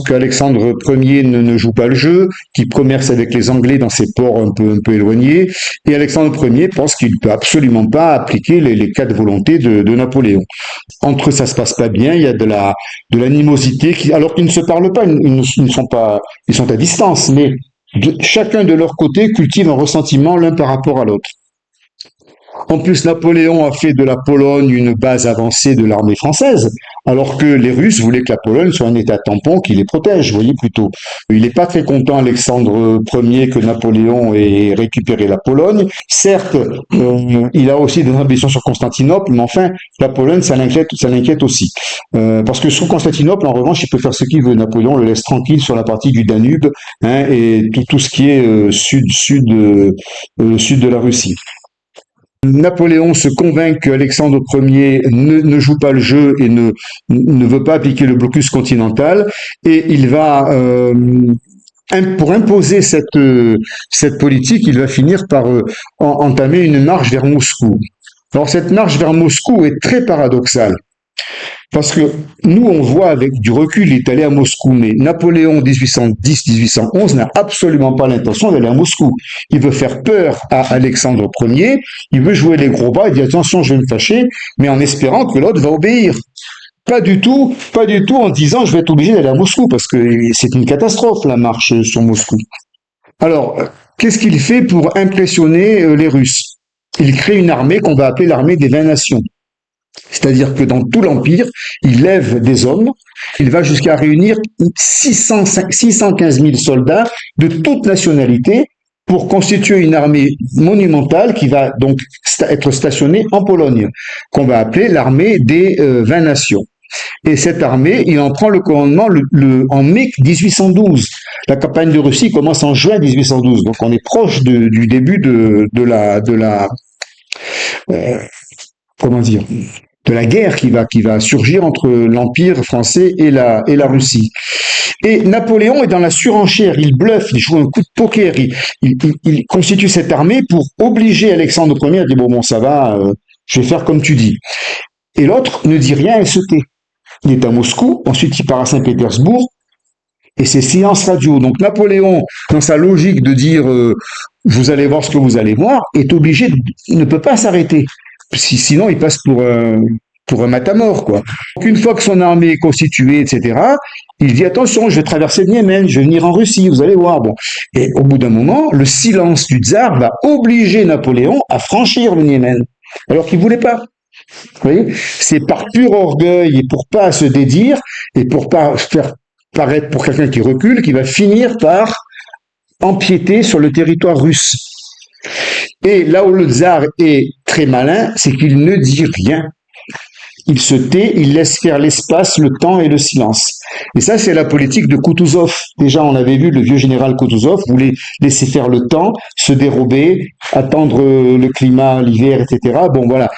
qu'Alexandre Ier ne joue pas le jeu, qu'il commerce avec les Anglais dans ces ports un peu éloignés. Et Alexandre Ier pense qu'il ne peut absolument pas appliquer les quatre volontés de Napoléon. Entre eux, ça se passe pas bien. Il y a de l'animosité, alors qu'ils ne se parlent pas. Ils sont à distance, mais chacun de leur côté cultive un ressentiment l'un par rapport à l'autre. En plus, Napoléon a fait de la Pologne une base avancée de l'armée française, alors que les Russes voulaient que la Pologne soit un État tampon qui les protège, vous voyez plutôt. Il n'est pas très content, Alexandre Ier, que Napoléon ait récupéré la Pologne. Certes, il a aussi des ambitions sur Constantinople, mais enfin, la Pologne, ça l'inquiète aussi. Parce que sur Constantinople, en revanche, il peut faire ce qu'il veut. Napoléon le laisse tranquille sur la partie du Danube, hein, et tout ce qui est sud de la Russie. Napoléon se convainc qu'Alexandre Ier ne joue pas le jeu et ne veut pas appliquer le blocus continental, et il va, pour imposer cette politique, il va finir par entamer une marche vers Moscou. Alors cette marche vers Moscou est très paradoxale. Parce que nous, on voit avec du recul, il est allé à Moscou, mais Napoléon 1810-1811 n'a absolument pas l'intention d'aller à Moscou. Il veut faire peur à Alexandre Ier, il veut jouer les gros bras, il dit attention, je vais me fâcher, mais en espérant que l'autre va obéir. Pas du tout en disant je vais être obligé d'aller à Moscou, parce que c'est une catastrophe la marche sur Moscou. Alors, qu'est-ce qu'il fait pour impressionner les Russes? Il crée une armée qu'on va appeler l'armée des 20 nations. C'est-à-dire que dans tout l'Empire, il lève des hommes, il va jusqu'à réunir 615 000 soldats de toute nationalité pour constituer une armée monumentale qui va donc être stationnée en Pologne, qu'on va appeler l'armée des 20 nations. Et cette armée, il en prend le commandement en mai 1812. La campagne de Russie commence en juin 1812, donc on est proche du début de la comment dire, de la guerre qui va surgir entre l'Empire français et la Russie. Et Napoléon est dans la surenchère, il bluffe, il joue un coup de poker, il constitue cette armée pour obliger Alexandre Ier à dire bon ça va, je vais faire comme tu dis. Et l'autre ne dit rien et se tait. Il est à Moscou, ensuite il part à Saint-Pétersbourg, et c'est silence radio. Donc Napoléon, dans sa logique de dire vous allez voir ce que vous allez voir, est obligé, ne peut pas s'arrêter. Sinon, il passe pour un matamor, quoi. Donc, une fois que son armée est constituée, etc., il dit attention, je vais traverser le Yémen, je vais venir en Russie, vous allez voir. Bon. Et au bout d'un moment, le silence du tsar va obliger Napoléon à franchir le Yémen, alors qu'il voulait pas. Vous voyez, c'est par pur orgueil et pour pas se dédire et pour pas faire paraître pour quelqu'un qui recule, qui va finir par empiéter sur le territoire russe. Et là où le tsar est très malin, c'est qu'il ne dit rien. Il se tait, il laisse faire l'espace, le temps et le silence. Et ça, c'est la politique de Kutuzov. Déjà, on avait vu le vieux général Kutuzov voulait laisser faire le temps, se dérober, attendre le climat, l'hiver, etc. Bon, voilà,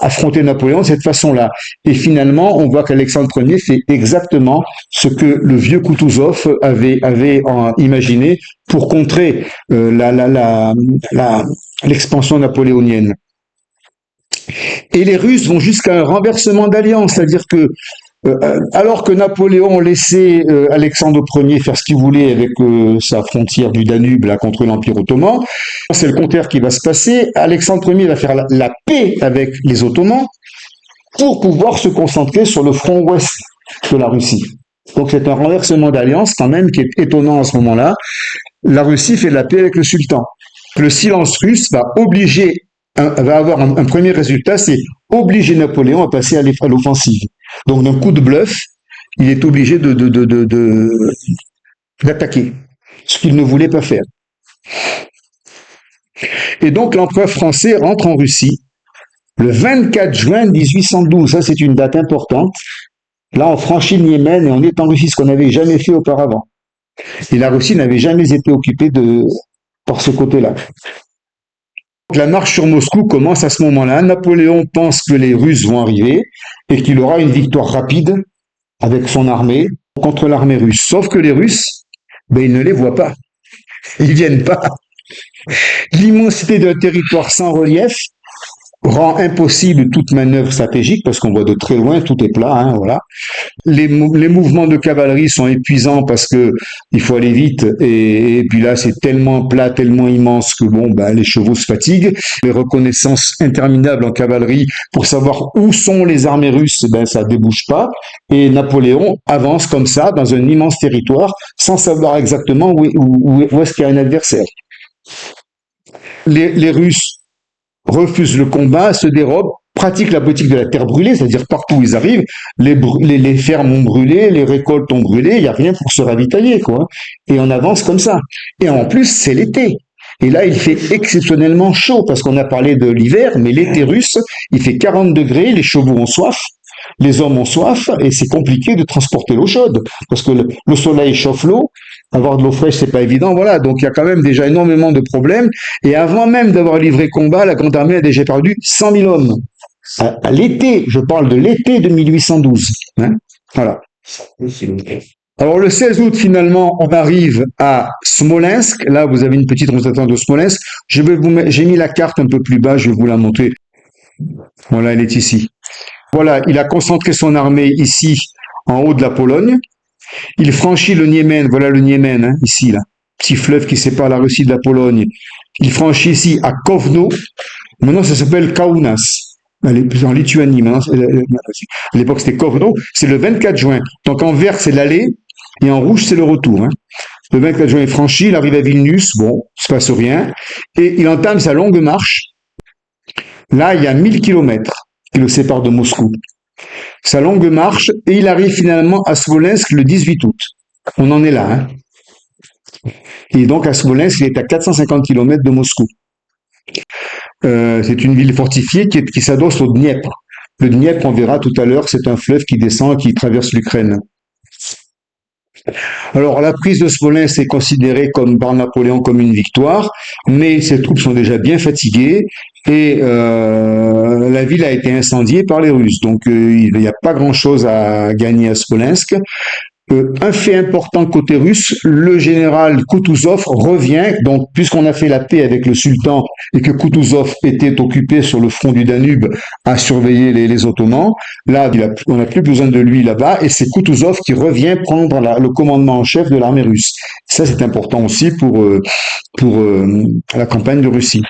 affronter Napoléon de cette façon-là. Et finalement, on voit qu'Alexandre Ier fait exactement ce que le vieux Kutuzov avait imaginé pour contrer l'expansion napoléonienne. Et les Russes vont jusqu'à un renversement d'alliance, c'est-à-dire que alors que Napoléon laissait Alexandre Ier faire ce qu'il voulait avec sa frontière du Danube là, contre l'Empire ottoman, c'est le contraire qui va se passer. Alexandre Ier va faire la paix avec les Ottomans pour pouvoir se concentrer sur le front ouest de la Russie. Donc c'est un renversement d'alliance quand même qui est étonnant à ce moment-là. La Russie fait la paix avec le sultan. Le silence russe va avoir un premier résultat, c'est obliger Napoléon à passer à l'offensive. Donc d'un coup de bluff, il est obligé d'attaquer, ce qu'il ne voulait pas faire. Et donc l'empereur français rentre en Russie le 24 juin 1812. Ça, c'est une date importante. Là, on franchit le Yémen et on est en Russie, ce qu'on n'avait jamais fait auparavant. Et la Russie n'avait jamais été occupée par ce côté-là. La marche sur Moscou commence à ce moment-là. Napoléon pense que les Russes vont arriver et qu'il aura une victoire rapide avec son armée contre l'armée russe. Sauf que les Russes, ils ne les voient pas. Ils viennent pas. L'immensité d'un territoire sans relief rend impossible toute manœuvre stratégique parce qu'on voit de très loin, tout est plat, hein, voilà. Les mouvements de cavalerie sont épuisants parce que il faut aller vite et puis là c'est tellement plat, tellement immense que les chevaux se fatiguent. Les reconnaissances interminables en cavalerie pour savoir où sont les armées russes, ça débouche pas. Et Napoléon avance comme ça dans un immense territoire sans savoir exactement où est-ce qu'il y a un adversaire. Les Russes refusent le combat, se dérobent, pratiquent la politique de la terre brûlée, c'est-à-dire partout où ils arrivent, les fermes ont brûlé, les récoltes ont brûlé, il n'y a rien pour se ravitailler, quoi. Et on avance comme ça. Et en plus, c'est l'été. Et là, il fait exceptionnellement chaud, parce qu'on a parlé de l'hiver, mais l'été russe, il fait 40 degrés, les chevaux ont soif, les hommes ont soif, et c'est compliqué de transporter l'eau chaude, parce que le soleil chauffe l'eau, avoir de l'eau fraîche, c'est pas évident, voilà. Donc il y a quand même déjà énormément de problèmes. Et avant même d'avoir livré combat, la Grande Armée a déjà perdu 100 000 hommes. À l'été, je parle de l'été de 1812. Hein, voilà. Alors le 16 août, finalement, on arrive à Smolensk. Là, vous avez une petite représentation de Smolensk. J'ai mis la carte un peu plus bas, je vais vous la montrer. Voilà, elle est ici. Voilà, il a concentré son armée ici, en haut de la Pologne. Il franchit le Niémen, voilà le Niémen, hein, ici, là. Petit fleuve qui sépare la Russie de la Pologne. Il franchit ici à Kovno. Maintenant, ça s'appelle Kaunas. Elle est plus en Lituanie, maintenant. À l'époque, c'était Kovno. C'est le 24 juin. Donc, en vert, c'est l'aller. Et en rouge, c'est le retour. Hein. Le 24 juin est franchi, il arrive à Vilnius. Bon, il se passe rien. Et il entame sa longue marche. Là, il y a 1000 kilomètres qui le séparent de Moscou. Sa longue marche, et il arrive finalement à Smolensk le 18 août. On en est là. Hein. Et donc à Smolensk, il est à 450 km de Moscou. C'est une ville fortifiée qui s'adosse au Dniepr. Le Dniepr, on verra tout à l'heure, c'est un fleuve qui descend et qui traverse l'Ukraine. Alors la prise de Smolensk est considérée par Napoléon comme une victoire, mais ses troupes sont déjà bien fatiguées et la ville a été incendiée par les Russes. Donc il n'y a pas grand-chose à gagner à Smolensk. Un fait important côté russe, le général Kutuzov revient, donc puisqu'on a fait la paix avec le sultan et que Kutuzov était occupé sur le front du Danube à surveiller les Ottomans, là on n'a plus besoin de lui là-bas et c'est Kutuzov qui revient prendre le commandement en chef de l'armée russe. Ça c'est important aussi pour la campagne de Russie.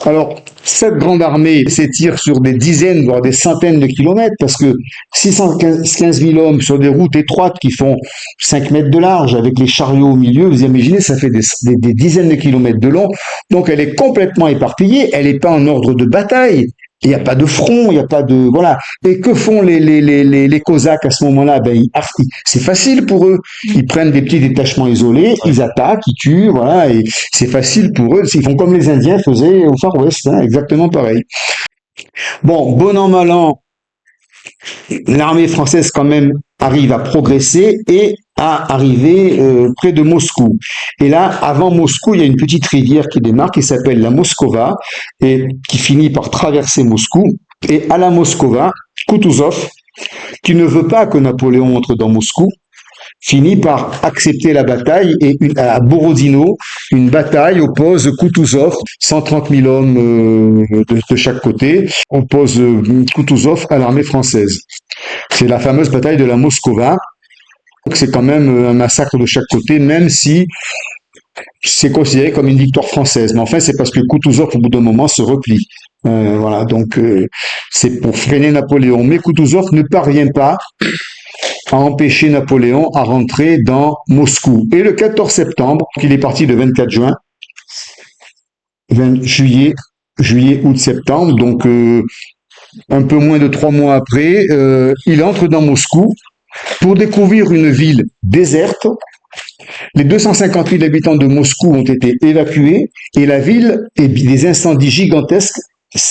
Alors, cette grande armée s'étire sur des dizaines, voire des centaines de kilomètres, parce que 615 000 hommes sur des routes étroites qui font 5 mètres de large, avec les chariots au milieu, vous imaginez, ça fait des dizaines de kilomètres de long. Donc, elle est complètement éparpillée, elle n'est pas en ordre de bataille. Il n'y a pas de front, il n'y a pas de... Voilà. Et que font les Cosaques à ce moment-là? C'est facile pour eux. Ils prennent des petits détachements isolés, ils attaquent, ils tuent, voilà, et c'est facile pour eux. Ils font comme les Indiens faisaient au Far West, hein, exactement pareil. Bon, bon an, mal an, l'armée française quand même arrive à progresser et à arriver près de Moscou. Et là, avant Moscou, il y a une petite rivière qui démarre, qui s'appelle la Moskova, et qui finit par traverser Moscou. Et à la Moskova, Kutuzov, qui ne veut pas que Napoléon entre dans Moscou, finit par accepter la bataille et à Borodino, une bataille oppose Kutuzov, 130 000 hommes de chaque côté, oppose Kutuzov à l'armée française. C'est la fameuse bataille de la Moskova. C'est quand même un massacre de chaque côté, même si c'est considéré comme une victoire française. Mais enfin, c'est parce que Kutuzov, au bout d'un moment, se replie. Voilà, donc c'est pour freiner Napoléon. Mais Kutuzov ne parvient pas à empêcher Napoléon à rentrer dans Moscou. Et le 14 septembre, il est parti le 24 juin, juillet, août, septembre, donc un peu moins de 3 mois après, il entre dans Moscou pour découvrir une ville déserte. Les 250 000 habitants de Moscou ont été évacués et la ville et des incendies gigantesques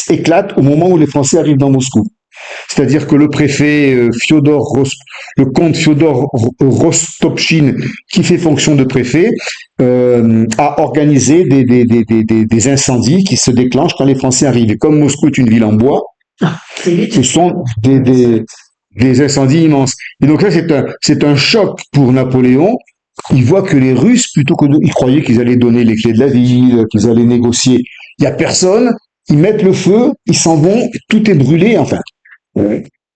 éclatent au moment où les Français arrivent dans Moscou. C'est-à-dire que le préfet le comte Fyodor Rostopchine, qui fait fonction de préfet, a organisé des incendies qui se déclenchent quand les Français arrivent. Et comme Moscou est une ville en bois, ce sont des incendies immenses. Et donc là, c'est un choc pour Napoléon. Il voit que les Russes, ils croyaient qu'ils allaient donner les clés de la ville, qu'ils allaient négocier. Il n'y a personne. Ils mettent le feu, ils s'en vont, tout est brûlé, enfin.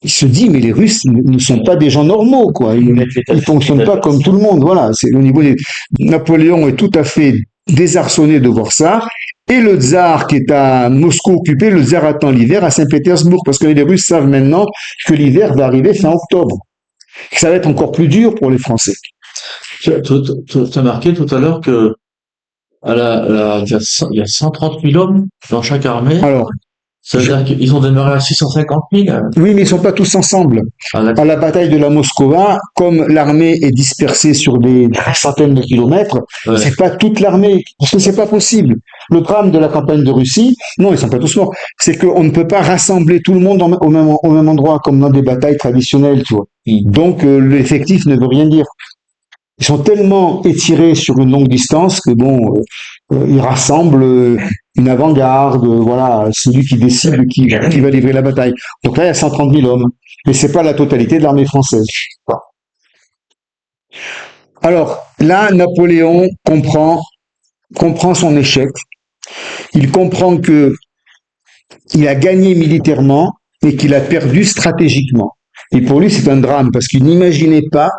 Il se dit, mais les Russes ne sont pas des gens normaux, quoi. Ils ne fonctionnent pas comme tout le monde. Voilà. C'est au niveau Napoléon est tout à fait désarçonné de voir ça. Et le tsar qui est à Moscou occupé, le tsar attend l'hiver à Saint-Pétersbourg, parce que les Russes savent maintenant que l'hiver va arriver fin octobre. Ça va être encore plus dur pour les Français. Tu as marqué tout à l'heure que Il y a 130 000 hommes dans chaque armée. Alors, Ça veut je- dire qu'ils ont démarré à 650 000. oui, mais ils sont pas tous ensemble. Ah, À d'accord. la bataille de la Moscova, comme l'armée est dispersée sur des centaines de kilomètres, Ouais. c'est pas toute l'armée, parce que c'est pas possible. Le drame de la campagne de Russie, non, ils sont pas tous morts, c'est qu'on ne peut pas rassembler tout le monde au même endroit, comme dans des batailles traditionnelles, tu vois. Donc, l'effectif ne veut rien dire. Ils sont tellement étirés sur une longue distance que bon, ils rassemblent une avant-garde, voilà, celui qui décide qui va livrer la bataille. Donc là, il y a 130 000 hommes, mais c'est pas la totalité de l'armée française. Alors là, Napoléon comprend son échec. Il comprend que il a gagné militairement, mais qu'il a perdu stratégiquement. Et pour lui, c'est un drame parce qu'il n'imaginait pas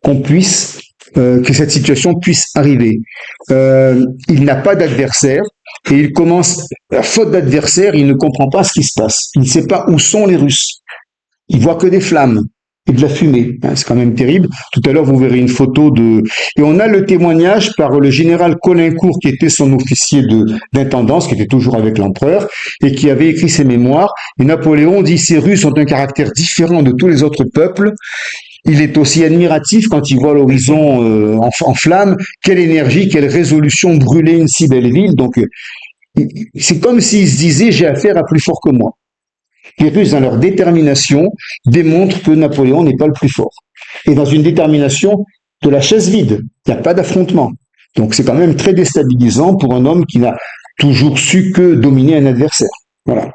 qu'on puisse que cette situation puisse arriver. Il n'a pas d'adversaire et il commence, à faute d'adversaire, il ne comprend pas ce qui se passe. Il ne sait pas où sont les Russes. Il voit que des flammes et de la fumée. C'est quand même terrible. Tout à l'heure, vous verrez une photo de... Et on a le témoignage par le général Colincourt, qui était son officier d'intendance, qui était toujours avec l'empereur, et qui avait écrit ses mémoires. Et Napoléon dit, ces Russes ont un caractère différent de tous les autres peuples. Il est aussi admiratif quand il voit l'horizon en flammes. Quelle énergie, quelle résolution brûler une si belle ville. Donc, c'est comme s'il se disait, j'ai affaire à plus fort que moi. Les Russes, dans leur détermination, démontrent que Napoléon n'est pas le plus fort. Et dans une détermination de la chaise vide, il n'y a pas d'affrontement. Donc c'est quand même très déstabilisant pour un homme qui n'a toujours su que dominer un adversaire. Voilà.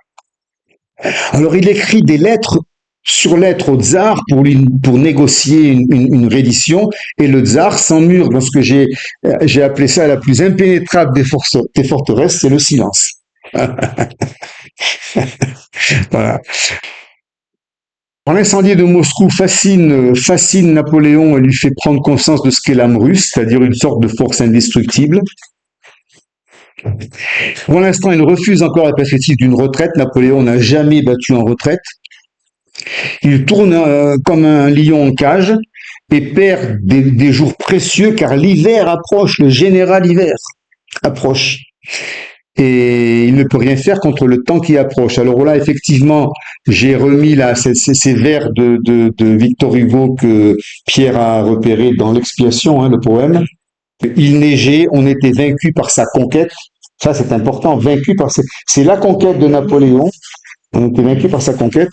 Alors il écrit des lettres sur lettres au tsar pour négocier une reddition, et le tsar s'emmure dans ce que j'ai appelé ça la plus impénétrable des forteresses, c'est le silence. Voilà. L'incendie de Moscou fascine Napoléon et lui fait prendre conscience de ce qu'est l'âme russe, c'est-à-dire une sorte de force indestructible. Pour l'instant, il refuse encore la perspective d'une retraite. Napoléon n'a jamais battu en retraite. Il tourne comme un lion en cage et perd des jours précieux car l'hiver approche, le général hiver approche. Et il ne peut rien faire contre le temps qui approche. Alors là, effectivement, j'ai remis là ces vers de Victor Hugo que Pierre a repéré dans l'Expiation, le poème. Il neigeait, on était vaincu par sa conquête. Ça, c'est important. Vaincu par c'est la conquête de Napoléon. On était vaincu par sa conquête.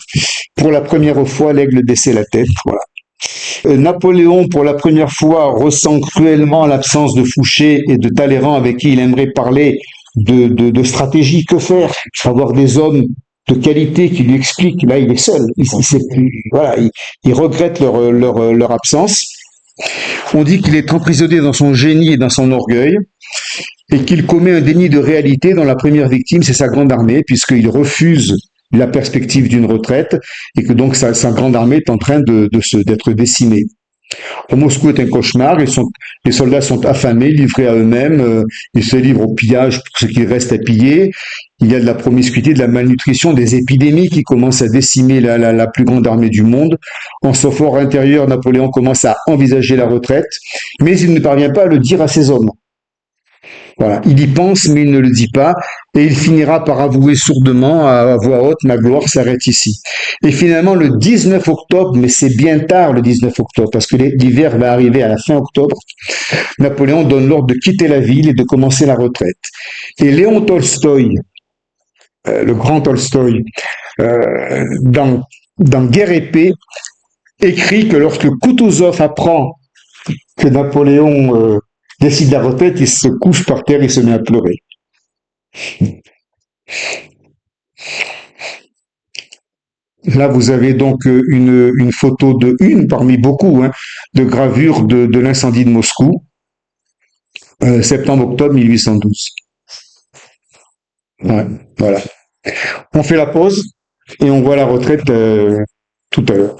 Pour la première fois, l'aigle baissait la tête. Voilà. Napoléon, pour la première fois, ressent cruellement l'absence de Fouché et de Talleyrand avec qui il aimerait parler de stratégie. Que faire? Avoir des hommes de qualité qui lui expliquent. Là, il est seul. Voilà, il regrette leur absence. On dit qu'il est emprisonné dans son génie et dans son orgueil et qu'il commet un déni de réalité dont la première victime, c'est sa grande armée, puisqu'il refuse la perspective d'une retraite et que donc sa grande armée est en train d'être décimée. Moscou est un cauchemar, les soldats sont affamés, livrés à eux-mêmes, ils se livrent au pillage pour ce qui reste à piller. Il y a de la promiscuité, de la malnutrition, des épidémies qui commencent à décimer la plus grande armée du monde. En son fort intérieur, Napoléon commence à envisager la retraite, mais il ne parvient pas à le dire à ses hommes. Voilà. Il y pense, mais il ne le dit pas, et il finira par avouer sourdement, à voix haute, ma gloire s'arrête ici. Et finalement, le 19 octobre, mais c'est bien tard le 19 octobre, parce que l'hiver va arriver à la fin octobre, Napoléon donne l'ordre de quitter la ville et de commencer la retraite. Et Léon Tolstoï, le grand Tolstoï, dans Guerre et paix, écrit que lorsque Kutuzov apprend que Napoléon décide la retraite, il se couche par terre et se met à pleurer. Là, vous avez donc une photo une parmi beaucoup de gravures de l'incendie de Moscou, septembre-octobre 1812. Ouais, voilà. On fait la pause et on voit la retraite tout à l'heure.